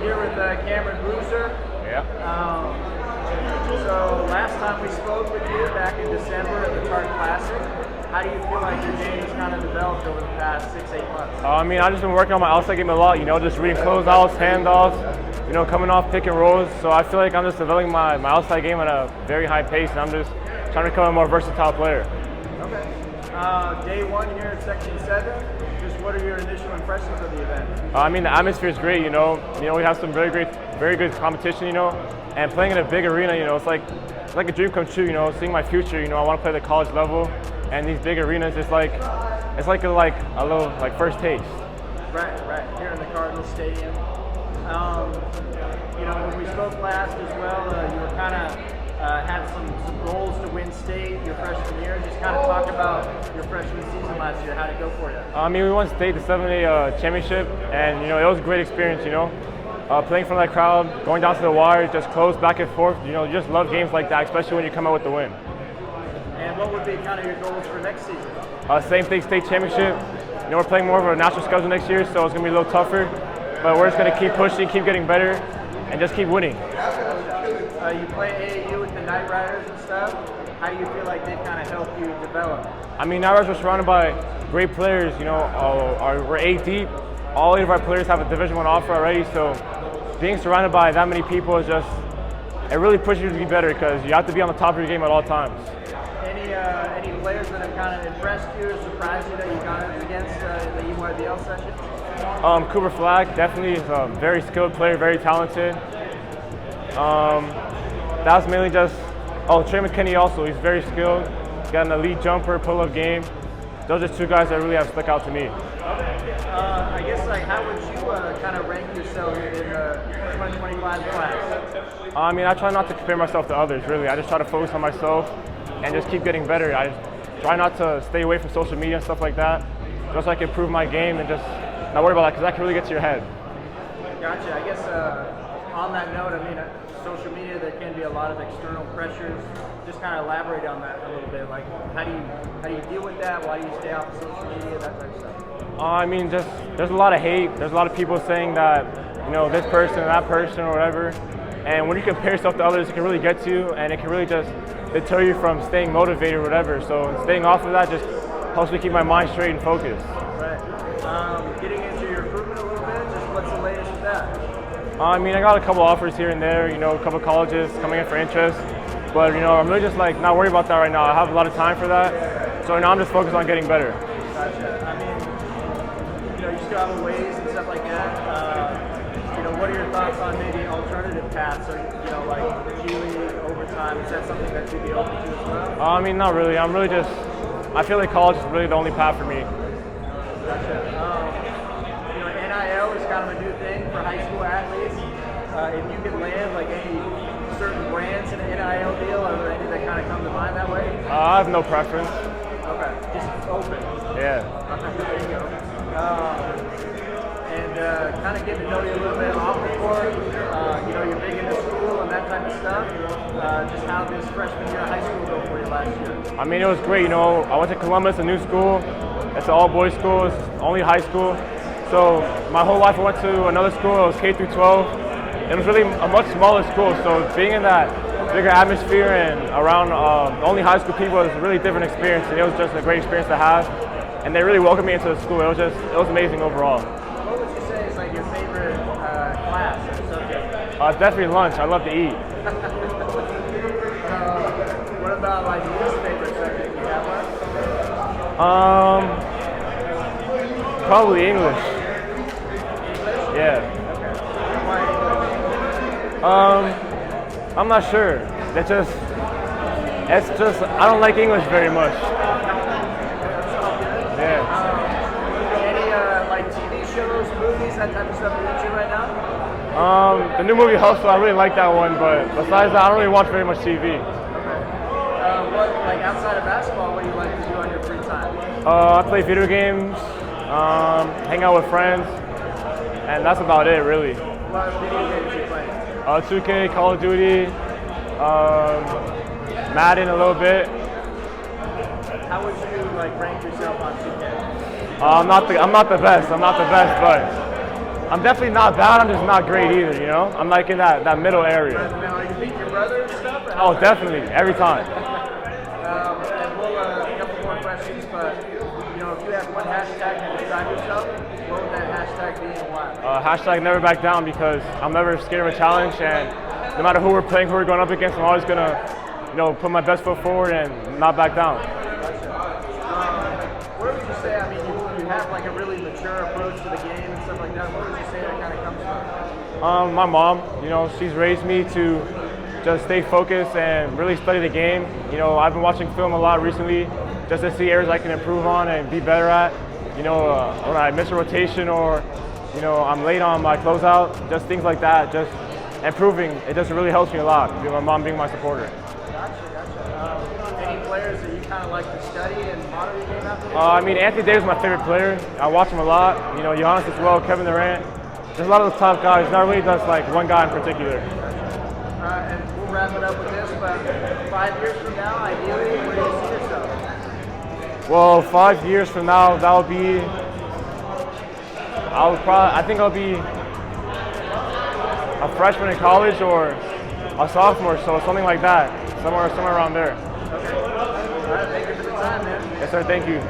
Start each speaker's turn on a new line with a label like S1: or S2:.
S1: here with Cameron Bruiser.
S2: Yeah.
S1: So last time we spoke with you back in December at the Target Classic, how do you feel like your game has kind of developed over the past 6-8 months?
S2: I've just been working on my outside game a lot, just reading closeouts, handoffs, coming off pick and rolls. So I feel like I'm just developing my outside game at a very high pace, and I'm just trying to become a more versatile player.
S1: Okay. Day one here at Section 7, just what are your initial impressions of the event?
S2: The atmosphere is great, we have some very good competition, and playing in a big arena, it's like a dream come true, seeing my future, I want to play at the college level, and these big arenas, it's like a little first taste.
S1: Right, here in the Cardinal Stadium. When we spoke last as well, you were kind of had some goals to win state your freshman year. Just kind of talk about your freshman season last year. How did it go for you?
S2: We won state, the 7A championship, and it was a great experience. Playing from that crowd, going down to the wire, just close back and forth. You just love games like that, especially when you come out with the win.
S1: And what would be kind of your goals for next season?
S2: Same thing, state championship. We're playing more of a national schedule next year, so it's going to be a little tougher. But we're just going to keep pushing, keep getting better, and just keep winning.
S1: You play AAU with the Knight Riders and stuff. How do you feel like they've kind of helped you develop?
S2: Knight Riders are surrounded by great players. We're 8 deep. All 8 of our players have a Division I offer already, so being surrounded by that many people is it really pushes you to be better because you have to be on the top of your game at all times.
S1: Any players that have kind of impressed you or surprised you that you got up against the EYBL session?
S2: Cooper Flagg definitely is a very skilled player, very talented. That's mainly just, Trey McKinney also, he's very skilled. He's got an elite jumper, pull-up game. Those are 2 guys that really have stuck out to me.
S1: I guess, how would you kind of rank yourself in the 2025 class?
S2: I try not to compare myself to others, really. I just try to focus on myself and just keep getting better. I just try not to stay away from social media and stuff like that, just so I can improve my game and just not worry about that, because that can really get to your head.
S1: Gotcha. I guess on that note, social media, there can be a lot of external pressures. Just kind of elaborate on that a little bit. Like, how do you deal with that? Why do you stay off of social media? That type of stuff.
S2: There's a lot of hate. There's a lot of people saying that, this person or that person or whatever. And when you compare yourself to others, it can really get to you, and it can really just deter you from staying motivated or whatever. So staying off of that just helps me keep my mind straight and focused.
S1: Right. Getting into your recruitment a little bit, just what's the latest with that?
S2: I got a couple offers here and there, a couple colleges coming in for interest. But, I'm really just not worried about that right now. I have a lot of time for that. So now I'm just focused on getting better.
S1: Gotcha. You still have a ways and stuff like that. What are your thoughts on maybe alternative paths? Or, like G League, overtime? Is that something that you'd be open to as well?
S2: Not really. I feel like college is really the only path for me.
S1: Gotcha. NIL is kind of a new thing for high school athletes. If you can land any certain brands in an NIL deal, are there any that kind of come to mind that way?
S2: I have no preference.
S1: Okay, just open.
S2: Yeah.
S1: Okay, there you go. And kind of getting to know you a little bit off the court. You're big into school and that type of stuff. Just how this freshman year of high school go for you last year?
S2: It was great. I went to Columbus, a new school. It's an all-boys school. It's only high school. So my whole life I went to another school. It was K through 12. It was really a much smaller school. So being in that bigger atmosphere and around only high school people was a really different experience. And it was just a great experience to have. And they really welcomed me into the school. It was amazing overall.
S1: What would you say is your favorite class or subject?
S2: It's definitely lunch. I love to eat.
S1: What about your least favorite subject? Do you have one?
S2: Probably English.
S1: English?
S2: Yeah.
S1: Okay. Why English?
S2: I'm not sure. It's just I don't like English very much. Yeah.
S1: Any TV shows, movies, that type of stuff you're into right now?
S2: The new movie Hustle, I really like that one, but besides that, I don't really watch very much TV.
S1: Okay. What, outside of basketball, what do you like to do on your free time?
S2: I play video games, hang out with friends, and that's about it, really.
S1: What video games are you playing?
S2: 2K, Call of Duty, Madden a little bit.
S1: How would you rank yourself on 2K?
S2: I'm not the best, but I'm definitely not bad. I'm just not great either. You know, I'm like in that middle area.
S1: Now, you beat your brother and stuff? Or
S2: Oh, definitely, every time.
S1: And we'll a couple more questions, but you know, if you had one hashtag to describe yourself, what would that hashtag be and why?
S2: Hashtag never back down, because I'm never scared of a challenge, and no matter who we're playing, who we're going up against, I'm always gonna, you know, put my best foot forward and not back down.
S1: Where would you say? I mean, you have like a really mature approach to the game and stuff like that. Where would you say that kind of comes from?
S2: My mom, you know, she's raised me to just stay focused and really study the game. You know, I've been watching film a lot recently just to see areas I can improve on and be better at. You know, when I miss a rotation or, you know, I'm late on my closeout, just things like that, just improving. It just really helps me a lot, my mom being my supporter.
S1: Gotcha. Any players that you kind of like to study and model your game after?
S2: I mean, Anthony Davis is my favorite player. I watch him a lot. You know, Giannis as well, Kevin Durant. There's a lot of those top guys, not really just like one guy in particular.
S1: And we'll wrap it up with this, but 5 years from now, ideally, where do you see yourself?
S2: Well, 5 years from now, that'll be, I think I'll be a freshman in college or a sophomore, so something like that, somewhere around there.
S1: Okay. All right, thank you for the time, man.
S2: Yes, sir, thank you.